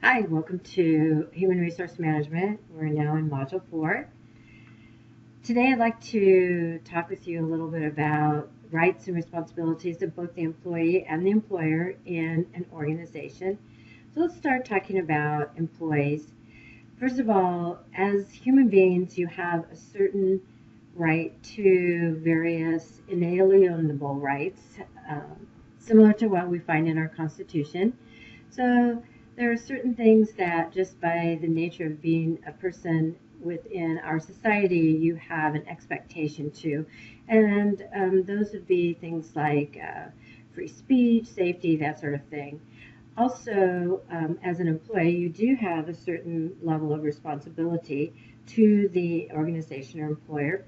Hi, welcome to Human Resource Management. We're now in Module 4. Today I'd like to talk with you a little bit about rights and responsibilities of both the employee and the employer in an organization. So let's start talking about employees. First of all, as human beings, you have a certain right to various inalienable rights, similar to what we find in our Constitution. So there are certain things that just by the nature of being a person within our society, you have an expectation to. And those would be things like free speech, safety, that sort of thing. Also, as an employee, you do have a certain level of responsibility to the organization or employer.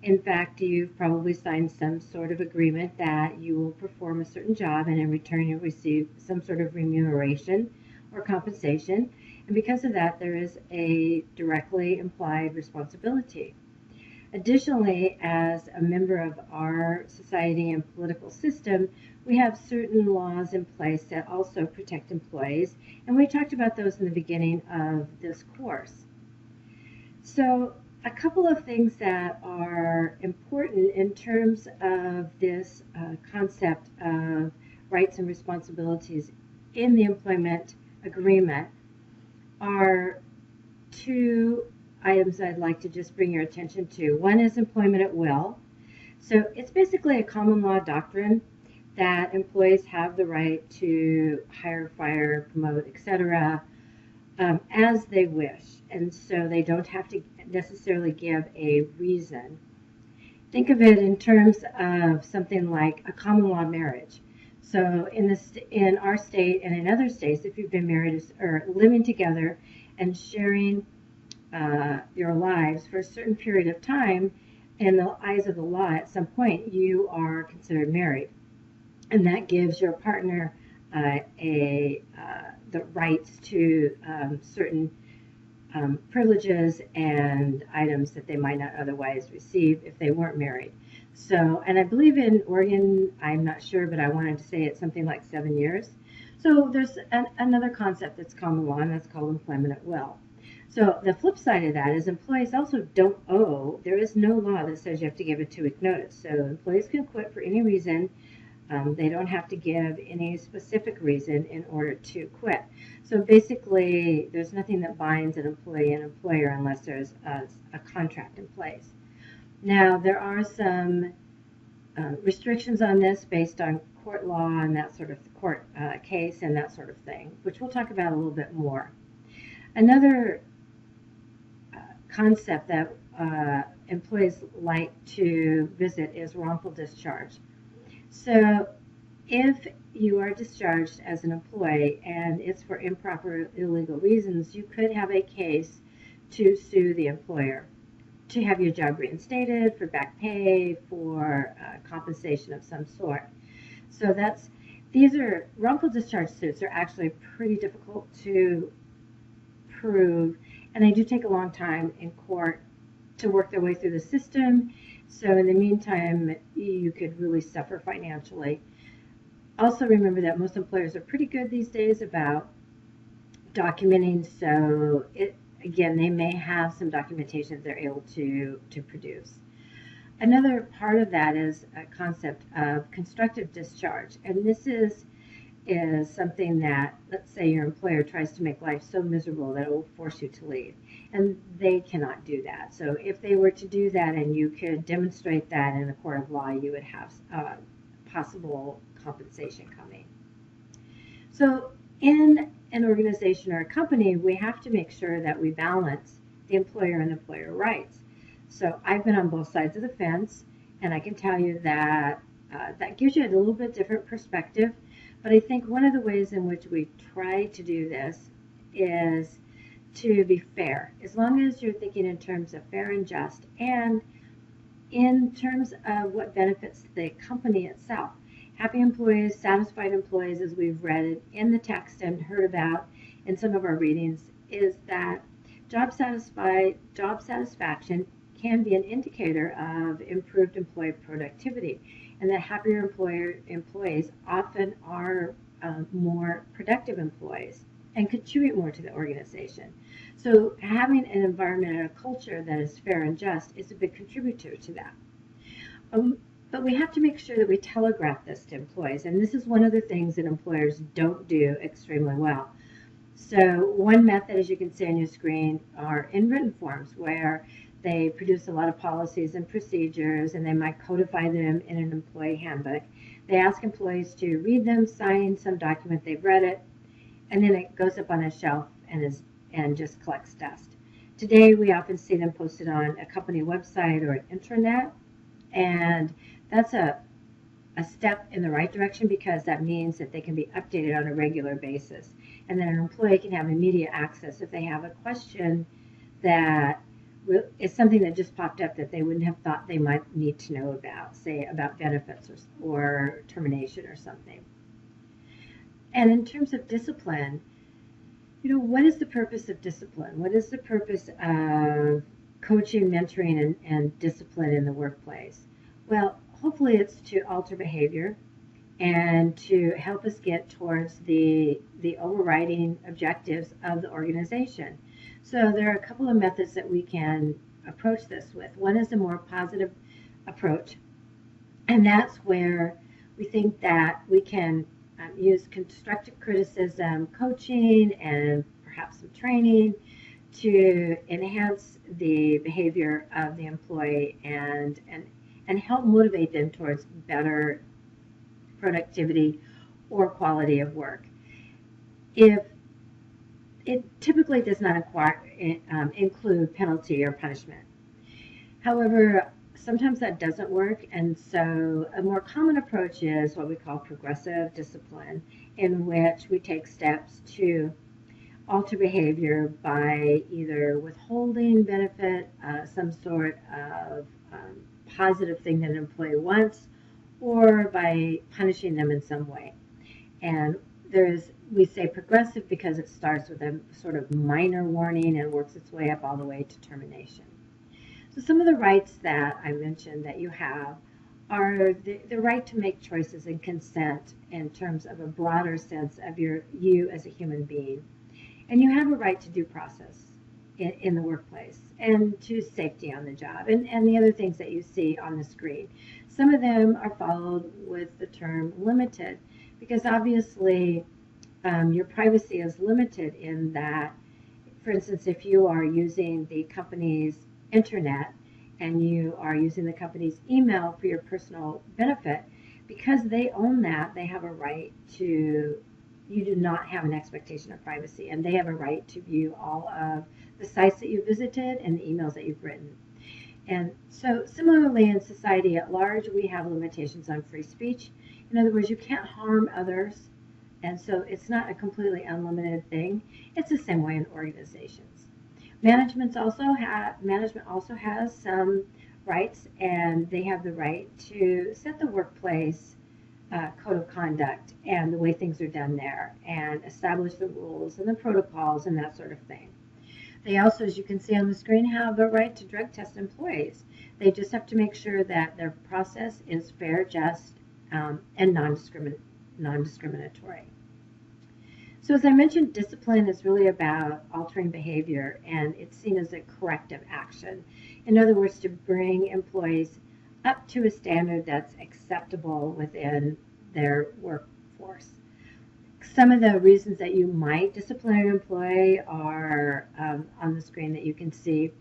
In fact, you've probably signed some sort of agreement that you will perform a certain job and in return you'll receive some sort of remuneration or compensation. And because of that, there is a directly implied responsibility. Additionally, as a member of our society and political system, we have certain laws in place that also protect employees, and we talked about those in the beginning of this course. So, a couple of things that are important in terms of this concept of rights and responsibilities in the employment agreement are two items I'd like to just bring your attention to. One is employment at will. So it's basically a common law doctrine that employees have the right to hire, fire, promote, etc. As they wish. And so they don't have to necessarily give a reason. Think of it in terms of something like a common law marriage. So in our state and in other states, if you've been married or living together and sharing your lives for a certain period of time, in the eyes of the law, at some point you are considered married, and that gives your partner the rights to certain privileges and items that they might not otherwise receive if they weren't married. So, and I believe in Oregon, I'm not sure, but I wanted to say it's something like 7 years. So there's another concept that's common law, and that's called employment at will. So the flip side of that is employees also don't owe. There is no law that says you have to give a 2-week notice. So employees can quit for any reason. They don't have to give any specific reason in order to quit. So basically, there's nothing that binds an employee and employer unless there's a contract in place. Now, there are some restrictions on this based on court law and that sort of court case and that sort of thing, which we'll talk about a little bit more. Another concept that employees like to visit is wrongful discharge. So if you are discharged as an employee and it's for improper illegal reasons, you could have a case to sue the employer to have your job reinstated, for back pay, for compensation of some sort. So these are wrongful discharge suits are actually pretty difficult to prove, and they do take a long time in court to work their way through the system. So in the meantime, you could really suffer financially. Also remember that most employers are pretty good these days about documenting, so again, they may have some documentation that they're able to produce. Another part of that is a concept of constructive discharge, and this is something that, let's say your employer tries to make life so miserable that it will force you to leave, and they cannot do that. So if they were to do that and you could demonstrate that in a court of law, you would have possible compensation coming. So in an organization or a company, we have to make sure that we balance the employer and employer rights. So I've been on both sides of the fence, and I can tell you that that gives you a little bit different perspective. But I think one of the ways in which we try to do this is to be fair, as long as you're thinking in terms of fair and just, and in terms of what benefits the company itself. Happy employees, satisfied employees, as we've read in the text and heard about in some of our readings, is that job satisfaction can be an indicator of improved employee productivity, and that happier employees often are more productive employees. and contribute more to the organization. So having an environment and a culture that is fair and just is a big contributor to that. But we have to make sure that we telegraph this to employees, and this is one of the things that employers don't do extremely well. So one method, as you can see on your screen, are in written forms where they produce a lot of policies and procedures, and they might codify them in an employee handbook. They ask employees to read them, sign some document they've read it, and then it goes up on a shelf and just collects dust. Today, we often see them posted on a company website or an intranet, and that's a step in the right direction because that means that they can be updated on a regular basis. And then an employee can have immediate access if they have a question that is something that just popped up that they wouldn't have thought they might need to know about, say about benefits or termination or something. And in terms of discipline, what is the purpose of discipline? What is the purpose of coaching, mentoring, and discipline in the workplace? Well, hopefully it's to alter behavior and to help us get towards the overriding objectives of the organization. So there are a couple of methods that we can approach this with. One is a more positive approach, and that's where we think that we can use constructive criticism, coaching, and perhaps some training to enhance the behavior of the employee and help motivate them towards better productivity or quality of work. If it typically does not include penalty or punishment. However, sometimes that doesn't work, and so a more common approach is what we call progressive discipline, in which we take steps to alter behavior by either withholding benefit, some sort of positive thing that an employee wants, or by punishing them in some way. And we say progressive because it starts with a sort of minor warning and works its way up all the way to termination. So some of the rights that I mentioned that you have are the right to make choices and consent in terms of a broader sense of you as a human being. And you have a right to due process in the workplace and to safety on the job and the other things that you see on the screen. Some of them are followed with the term limited because obviously your privacy is limited in that, for instance, if you are using the company's internet and you are using the company's email for your personal benefit, because they own that, they have a right to, you do not have an expectation of privacy, and they have a right to view all of the sites that you visited and the emails that you've written. And so similarly in society at large, we have limitations on free speech. In other words, you can't harm others, and so it's not a completely unlimited thing. It's the same way in organizations. Management also has some rights, and they have the right to set the workplace code of conduct and the way things are done there, and establish the rules and the protocols and that sort of thing. They also, as you can see on the screen, have the right to drug test employees. They just have to make sure that their process is fair, just, and non-discriminatory. So as I mentioned, discipline is really about altering behavior, and it's seen as a corrective action. In other words, to bring employees up to a standard that's acceptable within their workforce. Some of the reasons that you might discipline an employee are on the screen that you can see.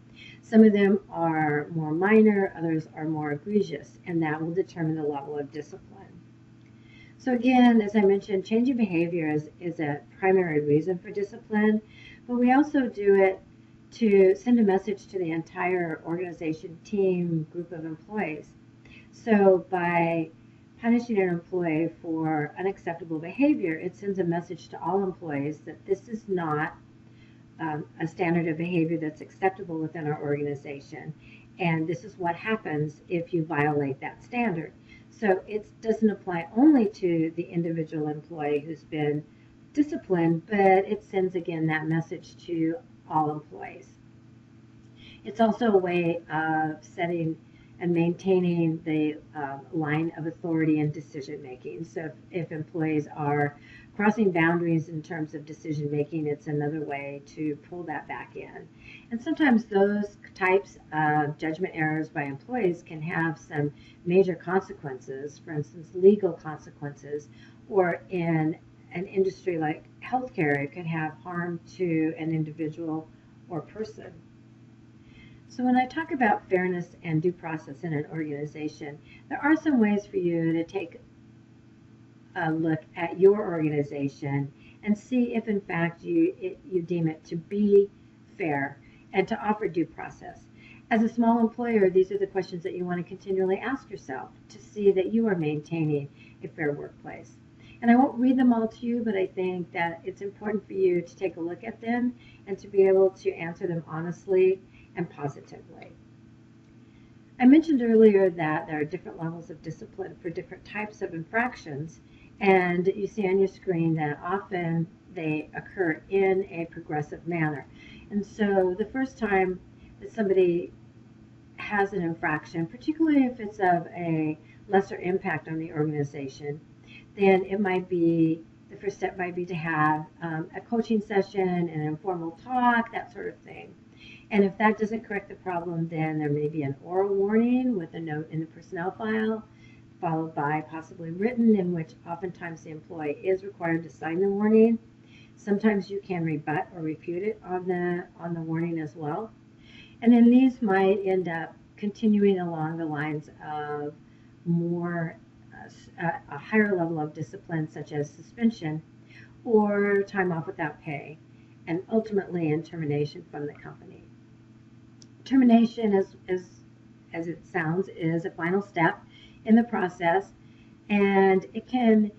Some of them are more minor, others are more egregious, and that will determine the level of discipline. So again, as I mentioned, changing behavior is a primary reason for discipline, but we also do it to send a message to the entire organization, team, group of employees. So by punishing an employee for unacceptable behavior, it sends a message to all employees that this is not a standard of behavior that's acceptable within our organization, and this is what happens if you violate that standard. So it doesn't apply only to the individual employee who's been disciplined, but it sends again that message to all employees. It's also a way of setting and maintaining the line of authority and decision making. So if employees are crossing boundaries in terms of decision making, it's another way to pull that back in. And sometimes those types of judgment errors by employees can have some major consequences, for instance, legal consequences, or in an industry like healthcare, it could have harm to an individual or person. So when I talk about fairness and due process in an organization, there are some ways for you to take a look at your organization and see if in fact you deem it to be fair and to offer due process. As a small employer, these are the questions that you want to continually ask yourself to see that you are maintaining a fair workplace. And I won't read them all to you, but I think that it's important for you to take a look at them and to be able to answer them honestly and positively. I mentioned earlier that there are different levels of discipline for different types of infractions, and you see on your screen that often they occur in a progressive manner. And so the first time that somebody has an infraction, particularly if it's of a lesser impact on the organization, then it might be, the first step might be to have a coaching session, an informal talk, that sort of thing. And if that doesn't correct the problem, then there may be an oral warning with a note in the personnel file, followed by possibly written, in which oftentimes the employee is required to sign the warning. Sometimes you can rebut or refute it on the warning as well. And then these might end up continuing along the lines of more a higher level of discipline, such as suspension or time off without pay, and ultimately in termination from the company. Termination, as it sounds, is a final step in the process, and you can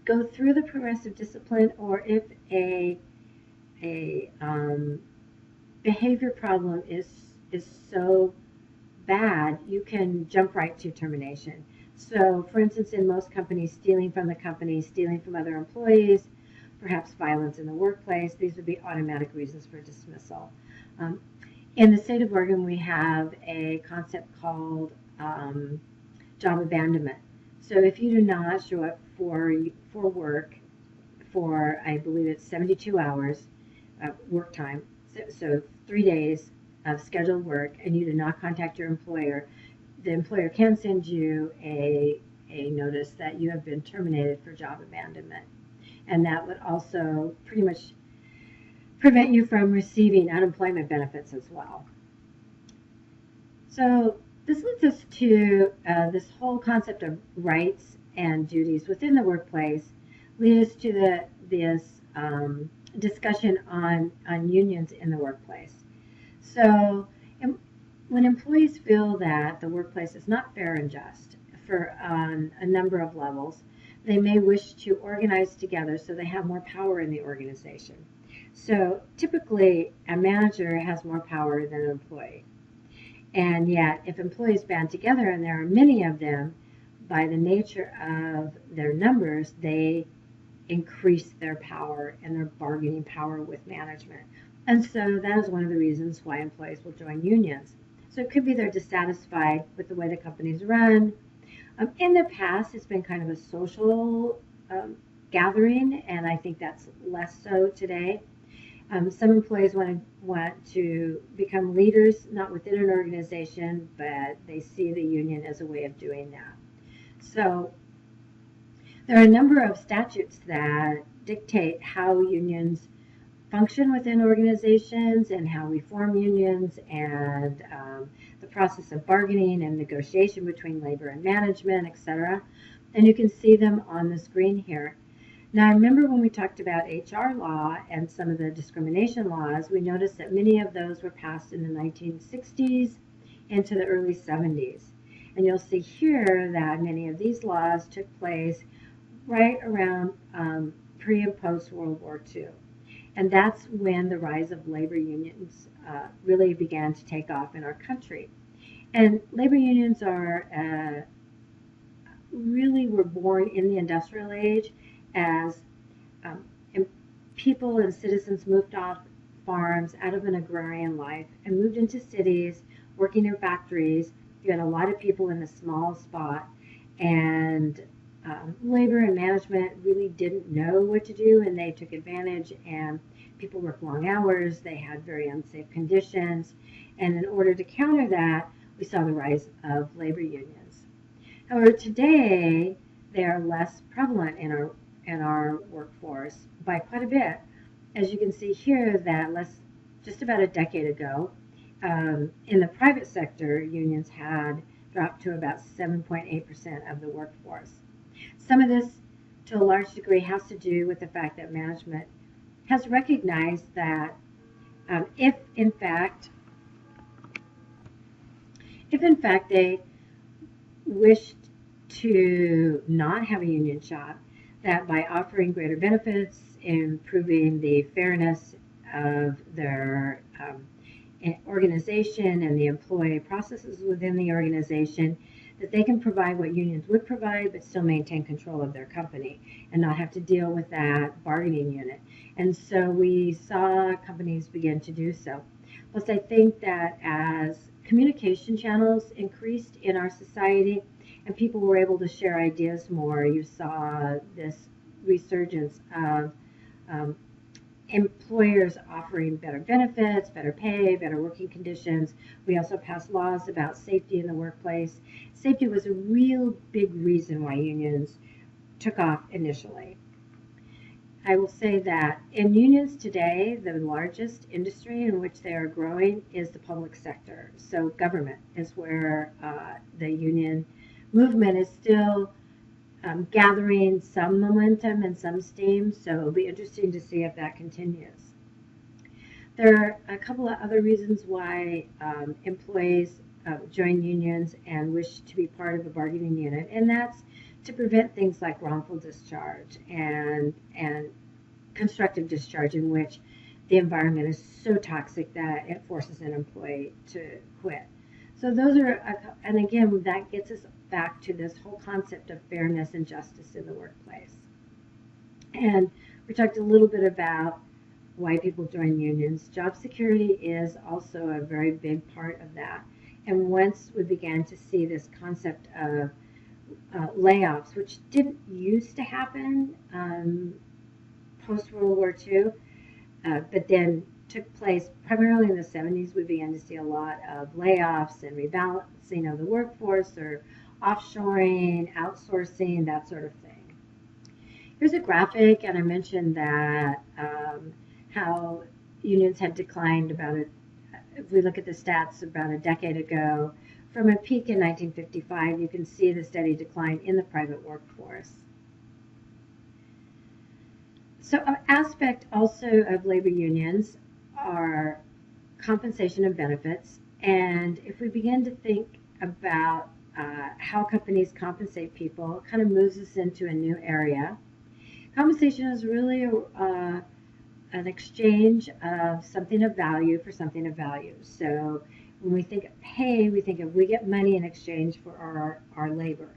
go through the progressive discipline, or if a behavior problem is so bad, you can jump right to termination. So, for instance, in most companies, stealing from the company, stealing from other employees, perhaps violence in the workplace, these would be automatic reasons for dismissal. In the state of Oregon, we have a concept called job abandonment. So if you do not show up for work for, I believe it's 72 hours of work time, so 3 days of scheduled work, and you do not contact your employer, the employer can send you a notice that you have been terminated for job abandonment. And that would also pretty much prevent you from receiving unemployment benefits as well. So this leads us to this whole concept of rights and duties within the workplace, leads us to this discussion on unions in the workplace. So when employees feel that the workplace is not fair and just for a number of levels, they may wish to organize together so they have more power in the organization. So typically, a manager has more power than an employee. And yet, if employees band together, and there are many of them, by the nature of their numbers, they increase their power and their bargaining power with management. And so that is one of the reasons why employees will join unions. So it could be they're dissatisfied with the way the company's run. In the past, it's been kind of a social gathering, and I think that's less so today. Some employees want to become leaders, not within an organization, but they see the union as a way of doing that. So there are a number of statutes that dictate how unions function within organizations and how we form unions, and the process of bargaining and negotiation between labor and management, etc. And you can see them on the screen here. Now, I remember when we talked about HR law and some of the discrimination laws, we noticed that many of those were passed in the 1960s into the early 70s. And you'll see here that many of these laws took place right around pre and post World War II. And that's when the rise of labor unions really began to take off in our country. And labor unions are really were born in the industrial age as people and citizens moved off farms out of an agrarian life and moved into cities, working in factories, You had a lot of people in a small spot, and labor and management really didn't know what to do, and they took advantage, and people worked long hours. They had very unsafe conditions, and in order to counter that, we saw the rise of labor unions. However, today they are less prevalent in our workforce by quite a bit. As you can see here, that just about a decade ago, in the private sector, unions had dropped to about 7.8% of the workforce. Some of this, to a large degree, has to do with the fact that management has recognized that if in fact they wished to not have a union shop, that by offering greater benefits, improving the fairness of their organization and the employee processes within the organization, that they can provide what unions would provide but still maintain control of their company and not have to deal with that bargaining unit. And so we saw companies begin to do so. Plus, I think that as communication channels increased in our society and people were able to share ideas more, you saw this resurgence of employers offering better benefits, better pay, better working conditions. We also passed laws about safety in the workplace. Safety was a real big reason why unions took off initially. I will say that in unions today, the largest industry in which they are growing is the public sector. So government is where the union movement is still gathering some momentum and some steam, so it'll be interesting to see if that continues. There are a couple of other reasons why employees join unions and wish to be part of a bargaining unit, and that's to prevent things like wrongful discharge and constructive discharge, in which the environment is so toxic that it forces an employee to quit. So those are, and again, that gets us back to this whole concept of fairness and justice in the workplace. And we talked a little bit about why people join unions. Job security is also a very big part of that. And once we began to see this concept of layoffs, which didn't used to happen post-World War II, but then took place primarily in the 70s, we began to see a lot of layoffs and rebalancing of the workforce, or offshoring, outsourcing, that sort of thing. Here's a graphic, and I mentioned that how unions had declined if we look at the stats about a decade ago, from a peak in 1955, you can see the steady decline in the private workforce. So an aspect also of labor unions are compensation and benefits. And if we begin to think about how companies compensate people, it kind of moves us into a new area. Compensation is really an exchange of something of value for something of value. So when we think of pay, we think of we get money in exchange for our labor.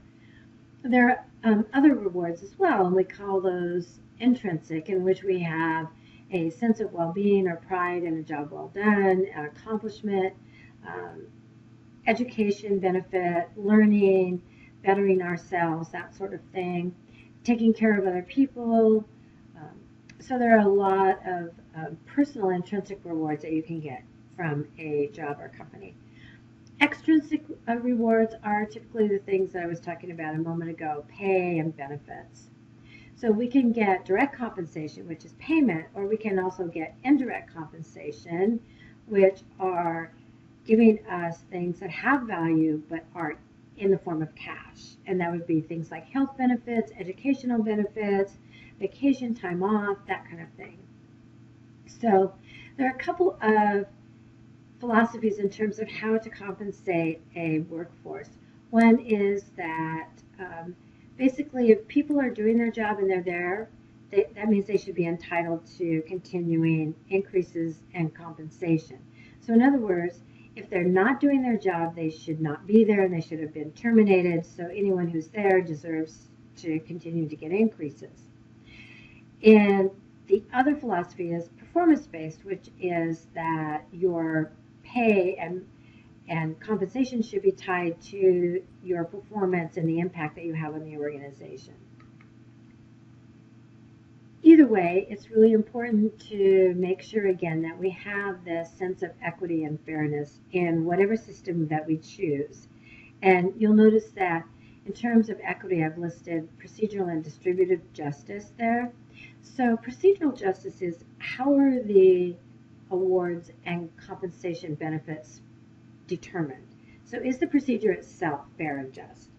There are other rewards as well, and we call those intrinsic, in which we have a sense of well-being or pride in a job well done, accomplishment, education benefit, learning, bettering ourselves, that sort of thing, taking care of other people. So there are a lot of personal intrinsic rewards that you can get from a job or company. Extrinsic rewards are typically the things that I was talking about a moment ago, pay and benefits. So we can get direct compensation, which is payment, or we can also get indirect compensation, which are giving us things that have value but aren't in the form of cash. And that would be things like health benefits, educational benefits, vacation time off, that kind of thing. So there are a couple of philosophies in terms of how to compensate a workforce. One is that basically, if people are doing their job and they're there, that means they should be entitled to continuing increases and compensation. So in other words, if they're not doing their job, they should not be there and they should have been terminated. So anyone who's there deserves to continue to get increases. And the other philosophy is performance-based, which is that your pay And compensation should be tied to your performance and the impact that you have on the organization. Either way, it's really important to make sure, again, that we have this sense of equity and fairness in whatever system that we choose. And you'll notice that in terms of equity, I've listed procedural and distributive justice there. So procedural justice is how are the awards and compensation benefits determined? So is the procedure itself fair and just?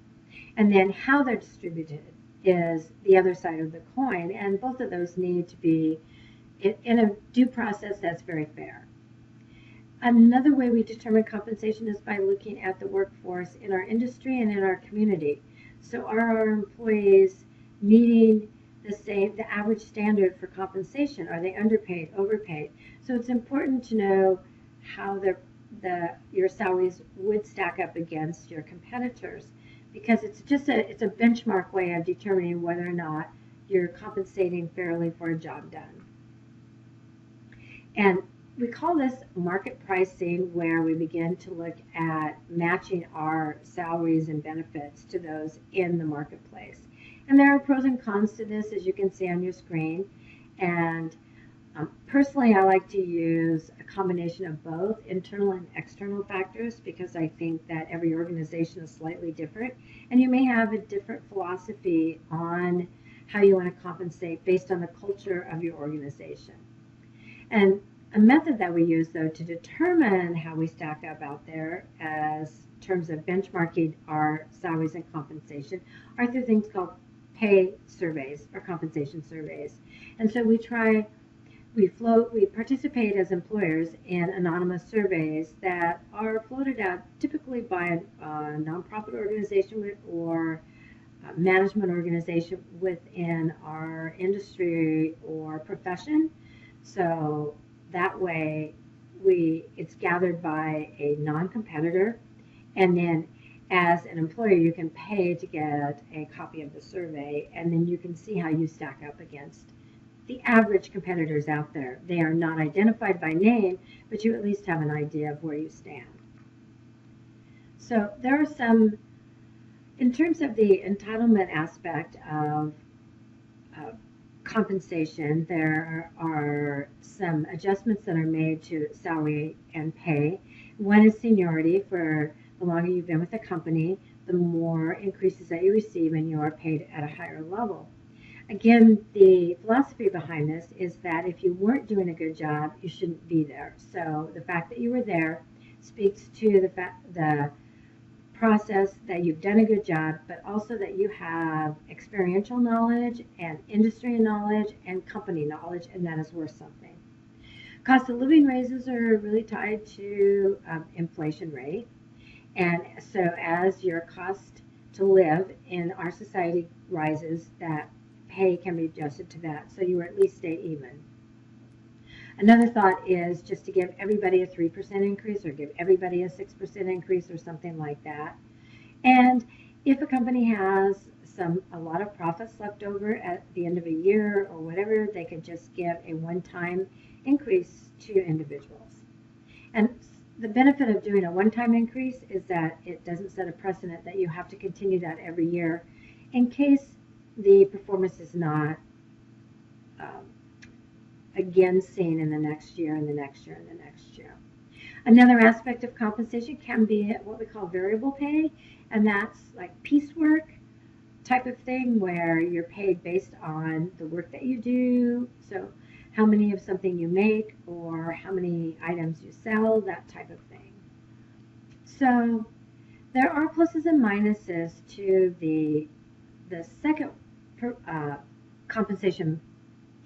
And then how they're distributed is the other side of the coin, and both of those need to be in a due process that's very fair. Another way we determine compensation is by looking at the workforce in our industry and in our community. So are our employees meeting the average standard for compensation? Are they underpaid, overpaid? So it's important to know how your salaries would stack up against your competitors, because it's a benchmark way of determining whether or not you're compensating fairly for a job done. And we call this market pricing, where we begin to look at matching our salaries and benefits to those in the marketplace. And there are pros and cons to this, as you can see on your screen. And personally, I like to use a combination of both internal and external factors, because I think that every organization is slightly different, and you may have a different philosophy on how you want to compensate based on the culture of your organization. And a method that we use, though, to determine how we stack up out there as terms of benchmarking our salaries and compensation are through things called pay surveys or compensation surveys. And so we participate as employers in anonymous surveys that are floated out typically by a nonprofit organization or a management organization within our industry or profession. So that way it's gathered by a non-competitor, and then as an employer you can pay to get a copy of the survey, and then you can see how you stack up against the average competitors out there. They are not identified by name, but you at least have an idea of where you stand. So there are some, in terms of the entitlement aspect of compensation, there are some adjustments that are made to salary and pay. One is seniority. For the longer you've been with the company, the more increases that you receive, and you are paid at a higher level. Again, the philosophy behind this is that if you weren't doing a good job, you shouldn't be there. So the fact that you were there speaks to the process that you've done a good job, but also that you have experiential knowledge and industry knowledge and company knowledge, and that is worth something. Cost of living raises are really tied to inflation rate. And so as your cost to live in our society rises, that pay can be adjusted to that, so you at least stay even. Another thought is just to give everybody a 3% increase, or give everybody a 6% increase, or something like that. And if a company has a lot of profits left over at the end of a year or whatever, they could just give a one-time increase to individuals. And the benefit of doing a one-time increase is that it doesn't set a precedent that you have to continue that every year in case the performance is not again seen in the next year and the next year and the next year. Another aspect of compensation can be what we call variable pay, and that's like piecework type of thing, where you're paid based on the work that you do. So how many of something you make, or how many items you sell, that type of thing. So there are pluses and minuses to the second compensation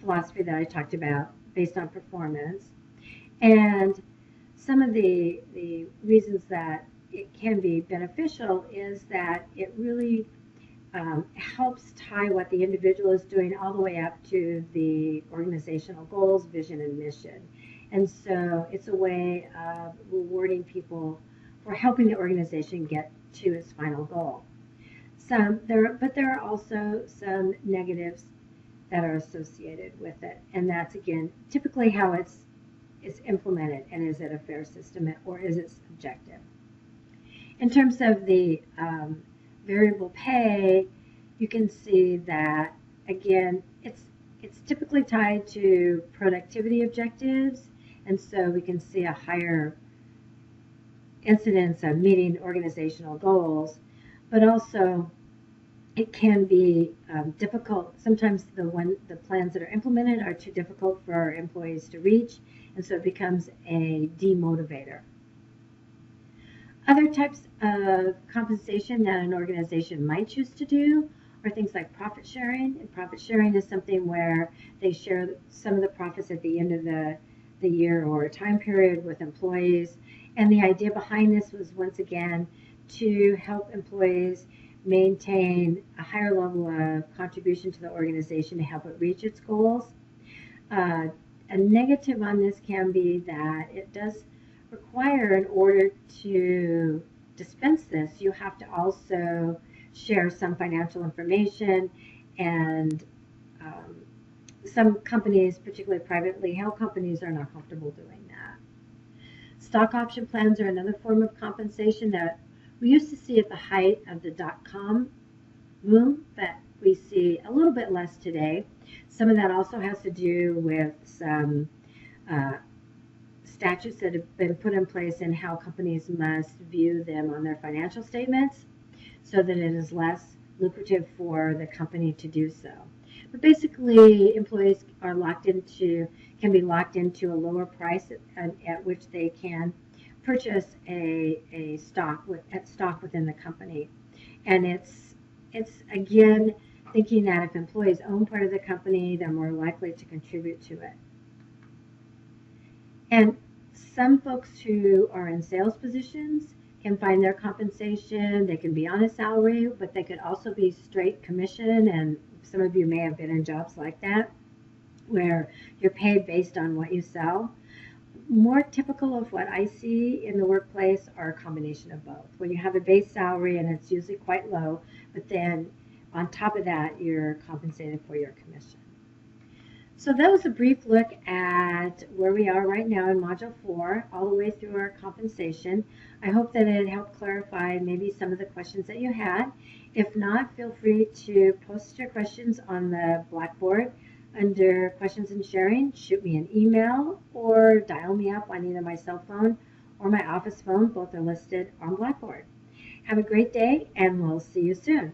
philosophy that I talked about, based on performance. And some of the reasons that it can be beneficial is that it really helps tie what the individual is doing all the way up to the organizational goals, vision, and mission. And so it's a way of rewarding people for helping the organization get to its final goal. But there are also some negatives that are associated with it, and that's again typically how it's implemented, and is it a fair system, or is it subjective? In terms of the variable pay, you can see that, again, it's typically tied to productivity objectives, and so we can see a higher incidence of meeting organizational goals, but also it can be difficult. Sometimes the plans that are implemented are too difficult for our employees to reach, and so it becomes a demotivator. Other types of compensation that an organization might choose to do are things like profit sharing. And profit sharing is something where they share some of the profits at the end of the year or time period with employees. And the idea behind this was, once again, to help employees maintain a higher level of contribution to the organization to help it reach its goals. A negative on this can be that it does require, in order to dispense this, you have to also share some financial information, and some companies, particularly privately held companies, are not comfortable doing that. Stock option plans are another form of compensation that we used to see at the height of the dot-com boom, but we see a little bit less today. Some of that also has to do with some statutes that have been put in place in how companies must view them on their financial statements, so that it is less lucrative for the company to do so. But basically, employees are can be locked into a lower price at which they can purchase a stock within the company. And it's again thinking that if employees own part of the company, they're more likely to contribute to it. And some folks who are in sales positions can find their compensation. They can be on a salary, but they could also be straight commission. And some of you may have been in jobs like that, where you're paid based on what you sell. More typical of what I see in the workplace are a combination of both. When you have a base salary, and it's usually quite low, but then on top of that, you're compensated for your commission. So that was a brief look at where we are right now in Module 4, all the way through our compensation. I hope that it helped clarify maybe some of the questions that you had. If not, feel free to post your questions on the Blackboard under Questions and Sharing. Shoot me an email or dial me up on either my cell phone or my office phone. Both are listed on Blackboard. Have a great day, and we'll see you soon.